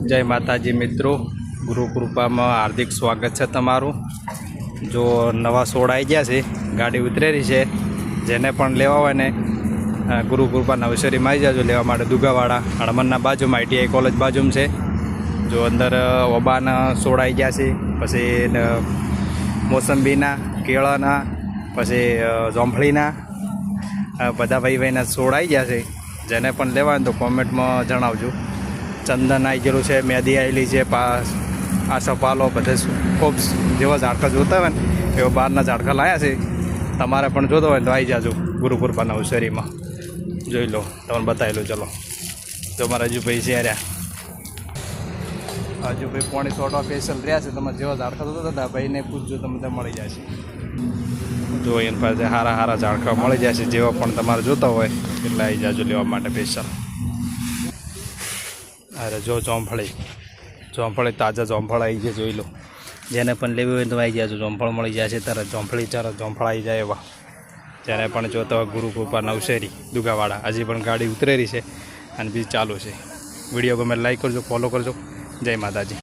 जय माताजी मित्रों, गुरु कृपा में हार्दिक स्वागत है तमारू। जो नवा सोड़ आई गया है, गाड़ी उतरेली है, जेने पण लेवा होय ने गुरु कृपा नवशरी में आई जाजो लेवा माटे। दुगावाड़ा हड़मनना बाजू में ITI कॉलेज बाजू में है। जो अंदर ओबान सोड़ आई गया है, पछी मोसंबीना, केळाना, पछी जोंफळीना बधा भाई भाईना सोड़ आई गया है। जेने पण लेवा होय तो कॉमेंट में जणावजो। चंदन आई गયેલું છે, મેદી આવેલી છે, આ સપાલો બધે ખૂબ જેવા ઝાડકા જોતા હોય ને એવા બહારના ઝાડકા લાવ્યા છે। તમારે પણ જોતો હોય તો આવી જાજો ગુરુ કૃપા નવશરીમાં, જોઈ લો, તમને બતાવી લો। ચલો, જો મારા હજુભાઈ છે રહ્યા, હજુભાઈ પોણી છોડવા સ્પેશિયલ રહ્યા છે। તમારે જેવા ઝાડકા જોતા હતા ભાઈને પૂછજો, તમને મળી જશે। જો એની પાસે સારા સારા ઝાડકા મળી જશે, જેવા પણ તમારે જોતા હોય એટલે આવી જાજો લેવા માટે સ્પેશિયલ। अरे जो जोंफળી ताजा जोंफळ आई जाए, જોઈ લો। જેને પણ લેવી હોય તો આવી જાય, જોંફળ મળી જાય તરત। જોંફળ આવી જાય એવા જેને પણ જોતા હોય ગુરુ કૃપા નવશેરી દુગાવાડા। હજી પણ ગાડી ઉતરેલી છે અને બીજી ચાલુ છે। વિડીયો ગમે લાઈક કરજો, ફોલો કરજો। જય માતાજી।